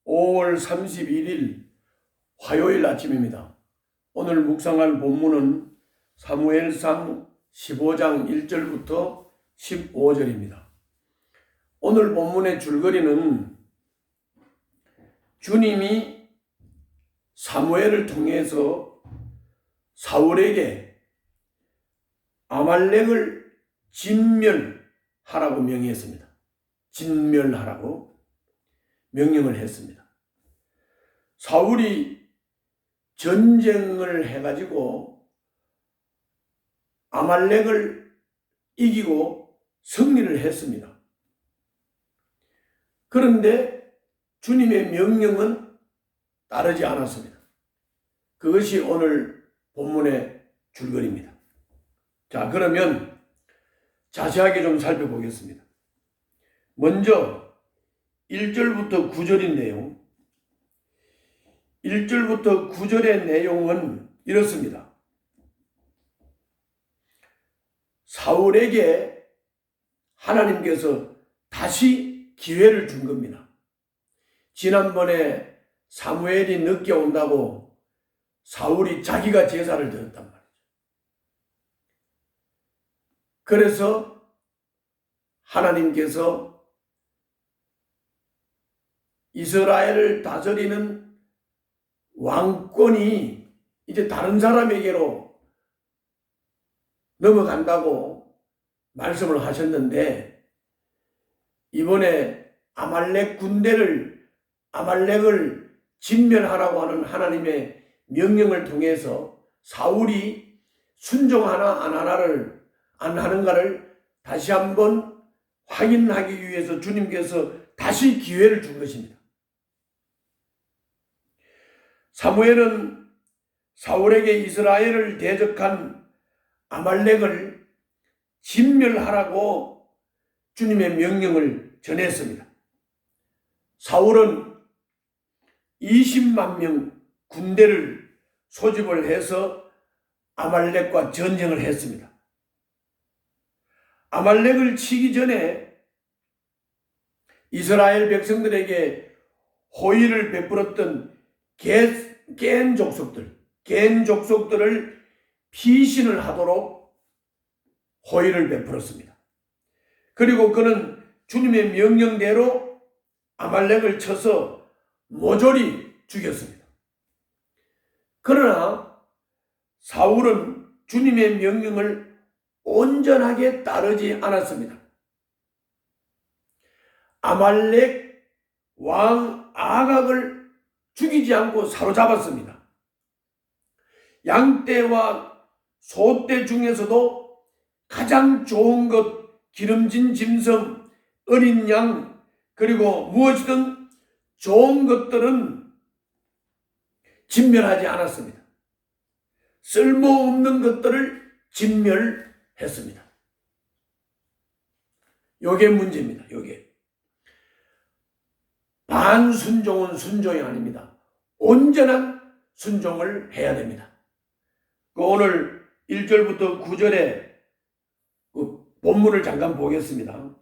5월 31일 화요일 아침입니다. 오늘 묵상할 본문은 사무엘상 15장 1절부터 15절입니다. 오늘 본문의 줄거리는 주님이 사무엘을 통해서 사울에게 아말렉을 진멸하라고 명했습니다. 진멸하라고 명령을 했습니다. 사울이 전쟁을 해가지고 아말렉을 이기고 승리를 했습니다. 그런데 주님의 명령은 따르지 않았습니다. 그것이 오늘 본문의 줄거리입니다. 자, 그러면 자세하게 좀 살펴보겠습니다. 먼저 1절부터 9절인데요. 1절부터 9절의 내용은 이렇습니다. 사울에게 하나님께서 다시 기회를 준 겁니다. 지난번에 사무엘이 늦게 온다고 사울이 자기가 제사를 드렸단 말이죠. 그래서 하나님께서 이스라엘을 다스리는 왕권이 이제 다른 사람에게로 넘어간다고 말씀을 하셨는데, 이번에 아말렉을 진멸하라고 하는 하나님의 명령을 통해서 사울이 순종하나 안 하는가를 다시 한번 확인하기 위해서 주님께서 다시 기회를 준 것입니다. 사무엘은 사울에게 이스라엘을 대적한 아말렉을 진멸하라고 주님의 명령을 전했습니다. 사울은 20만 명 군대를 소집을 해서 아말렉과 전쟁을 했습니다. 아말렉을 치기 전에 이스라엘 백성들에게 호의를 베풀었던 겐 족속들을 피신을 하도록 호의를 베풀었습니다. 그리고 그는 주님의 명령대로 아말렉을 쳐서 모조리 죽였습니다. 그러나 사울은 주님의 명령을 온전하게 따르지 않았습니다. 아말렉 왕 아각을 죽이지 않고 사로잡았습니다. 양떼와 소떼 중에서도 가장 좋은 것, 기름진 짐승, 어린 양, 그리고 무엇이든 좋은 것들은 진멸하지 않았습니다. 쓸모없는 것들을 진멸했습니다. 요게 문제입니다. 요게. 반순종은 순종이 아닙니다. 온전한 순종을 해야 됩니다. 오늘 1절부터 9절의 본문을 잠깐 보겠습니다.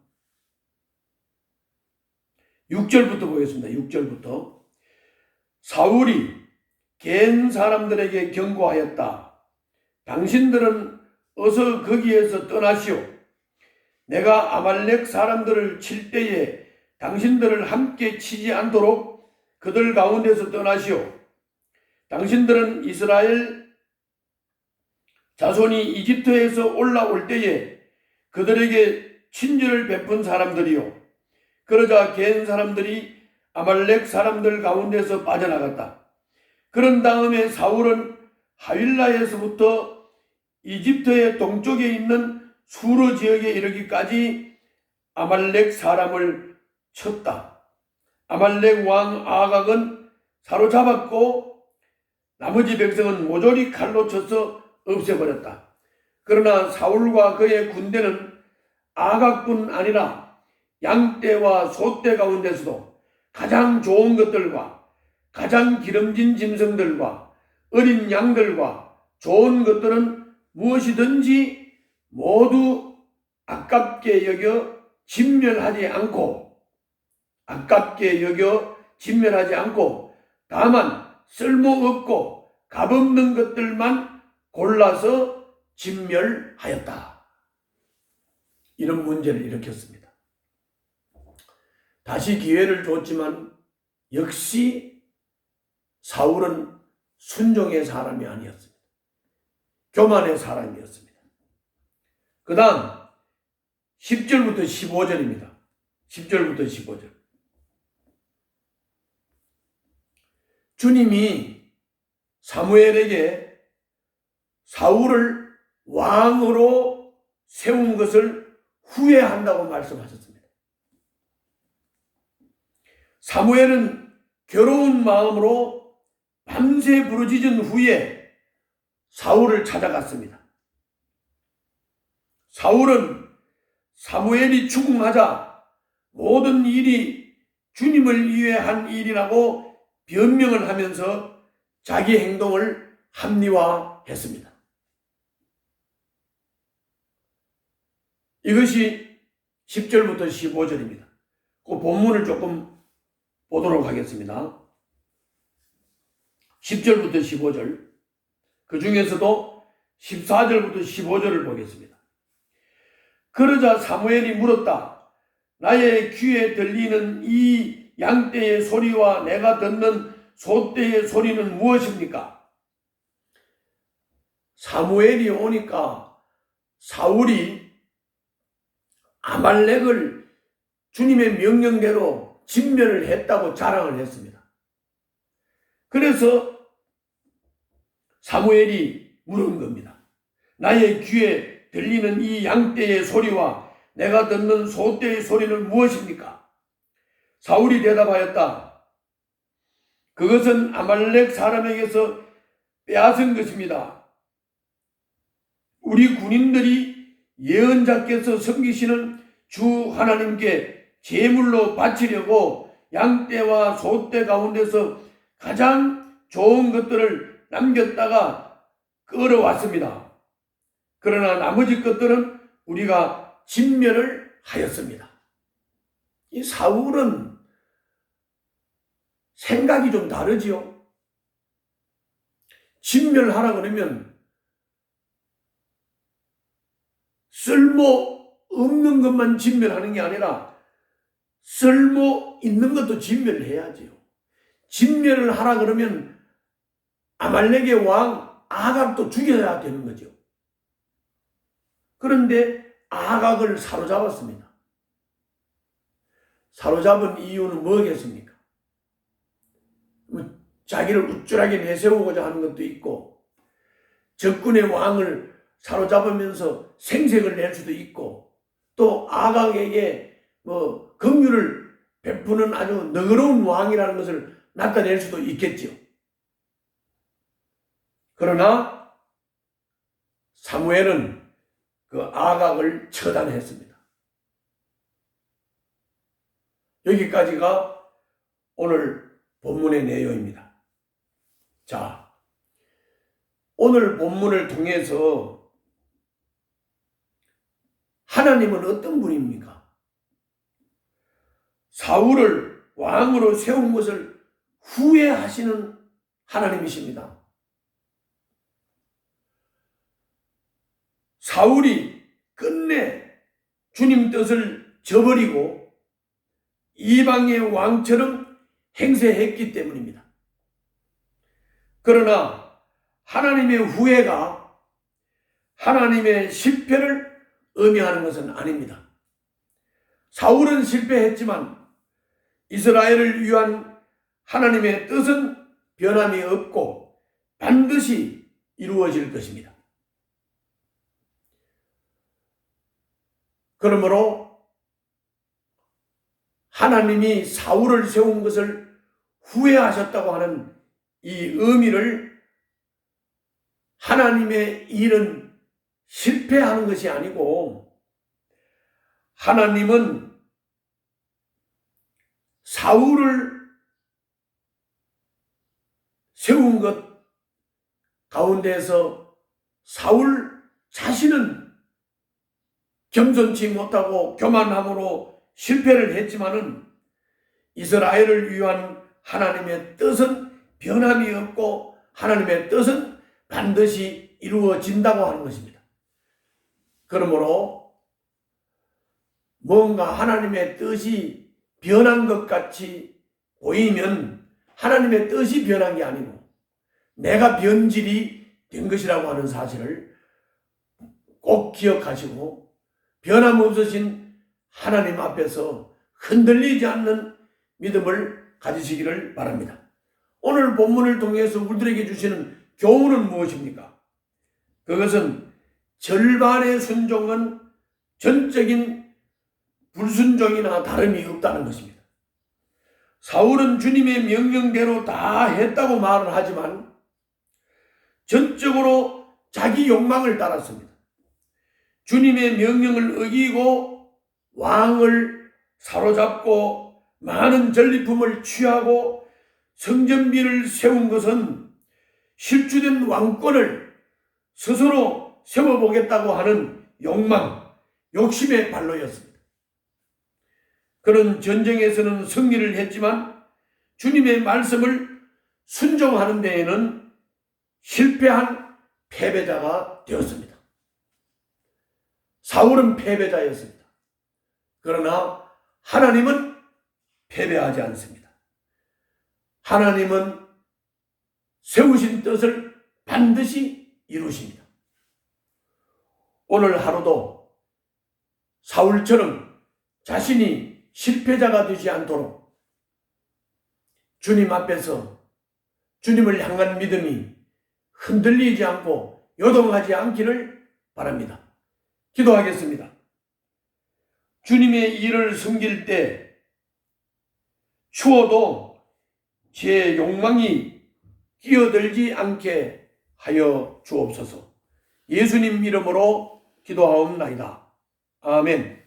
6절부터 보겠습니다. 6절부터. 사울이 겐 사람들에게 경고하였다. 당신들은 어서 거기에서 떠나시오. 내가 아말렉 사람들을 칠 때에 당신들을 함께 치지 않도록 그들 가운데서 떠나시오. 당신들은 이스라엘 자손이 이집트에서 올라올 때에 그들에게 친절을 베푼 사람들이요. 그러자 겐 사람들이 아말렉 사람들 가운데서 빠져나갔다. 그런 다음에 사울은 하윌라에서부터 이집트의 동쪽에 있는 수르 지역에 이르기까지 아말렉 사람을 쳤다. 아말렉 왕 아각은 사로잡았고 나머지 백성은 모조리 칼로 쳐서 없애버렸다. 그러나 사울과 그의 군대는 아각뿐 아니라 양떼와 소떼 가운데서도 가장 좋은 것들과 가장 기름진 짐승들과 어린 양들과 좋은 것들은 무엇이든지 모두 아깝게 여겨 진멸하지 않고 진멸하지 않고 다만 쓸모없고 값없는 것들만 골라서 진멸하였다. 이런 문제를 일으켰습니다. 다시 기회를 줬지만 역시 사울은 순종의 사람이 아니었습니다. 교만의 사람이었습니다. 그 다음 10절부터 15절입니다. 10절부터 15절. 주님이 사무엘에게 사울을 왕으로 세운 것을 후회한다고 말씀하셨습니다. 사무엘은 괴로운 마음으로 밤새 부르짖은 후에 사울을 찾아갔습니다. 사울은 사무엘이 추궁하자 모든 일이 주님을 위해 한 일이라고 변명을 하면서 자기 행동을 합리화했습니다. 이것이 10절부터 15절입니다. 그 본문을 조금 보도록 하겠습니다. 10절부터 15절, 그 중에서도 14절부터 15절을 보겠습니다. 그러자 사무엘이 물었다. 나의 귀에 들리는 이 양떼의 소리와 내가 듣는 소떼의 소리는 무엇입니까? 사무엘이 오니까 사울이 아말렉을 주님의 명령대로 진멸을 했다고 자랑을 했습니다. 그래서 사무엘이 물은 겁니다. 나의 귀에 들리는 이 양떼의 소리와 내가 듣는 소떼의 소리는 무엇입니까? 사울이 대답하였다. 그것은 아말렉 사람에게서 빼앗은 것입니다. 우리 군인들이 예언자께서 섬기시는 주 하나님께 제물로 바치려고 양떼와 소떼 가운데서 가장 좋은 것들을 남겼다가 끌어왔습니다. 그러나 나머지 것들은 우리가 진멸을 하였습니다. 이 사울은 생각이 좀 다르지요. 진멸하라 그러면 쓸모 없는 것만 진멸하는 게 아니라 쓸모 있는 것도 진멸해야지요. 진멸을 하라 그러면 아말렉의 왕 아각도 죽여야 되는 거죠. 그런데 아각을 사로잡았습니다. 사로잡은 이유는 뭐겠습니까? 자기를 우쭐하게 내세우고자 하는 것도 있고, 적군의 왕을 사로잡으면서 생색을 낼 수도 있고, 또 아각에게 긍휼을 베푸는 아주 너그러운 왕이라는 것을 나타낼 수도 있겠죠. 그러나 사무엘은 그 아각을 처단했습니다. 여기까지가 오늘 본문의 내용입니다. 자, 오늘 본문을 통해서 하나님은 어떤 분입니까? 사울을 왕으로 세운 것을 후회하시는 하나님이십니다. 사울이 끝내 주님 뜻을 저버리고 이방의 왕처럼 행세했기 때문입니다. 그러나 하나님의 후회가 하나님의 실패를 의미하는 것은 아닙니다. 사울은 실패했지만 이스라엘을 위한 하나님의 뜻은 변함이 없고 반드시 이루어질 것입니다. 그러므로 하나님이 사울을 세운 것을 후회하셨다고 하는 이 의미를 하나님의 일은 실패하는 것이 아니고 하나님은 사울을 세운 것 가운데서 사울 자신은 겸손치 못하고 교만함으로 실패를 했지만은 이스라엘을 위한 하나님의 뜻은 변함이 없고 하나님의 뜻은 반드시 이루어진다고 하는 것입니다. 그러므로 뭔가 하나님의 뜻이 변한 것 같이 보이면 하나님의 뜻이 변한 게 아니고 내가 변질이 된 것이라고 하는 사실을 꼭 기억하시고 변함없으신 하나님 앞에서 흔들리지 않는 믿음을 가지시기를 바랍니다. 오늘 본문을 통해서 우리들에게 주시는 교훈은 무엇입니까? 그것은 절반의 순종은 전적인 불순종이나 다름이 없다는 것입니다. 사울은 주님의 명령대로 다 했다고 말을 하지만 전적으로 자기 욕망을 따랐습니다. 주님의 명령을 어기고 왕을 사로잡고 많은 전리품을 취하고 성전비를 세운 것은 실주된 왕권을 스스로 세워보겠다고 하는 욕망, 욕심의 발로였습니다. 그는 전쟁에서는 승리를 했지만 주님의 말씀을 순종하는 데에는 실패한 패배자가 되었습니다. 사울은 패배자였습니다. 그러나 하나님은 패배하지 않습니다. 하나님은 세우신 뜻을 반드시 이루십니다. 오늘 하루도 사울처럼 자신이 실패자가 되지 않도록 주님 앞에서 주님을 향한 믿음이 흔들리지 않고 요동하지 않기를 바랍니다. 기도하겠습니다. 주님의 일을 섬길 때 추워도 제 욕망이 끼어들지 않게 하여 주옵소서. 예수님 이름으로 기도하옵나이다. 아멘.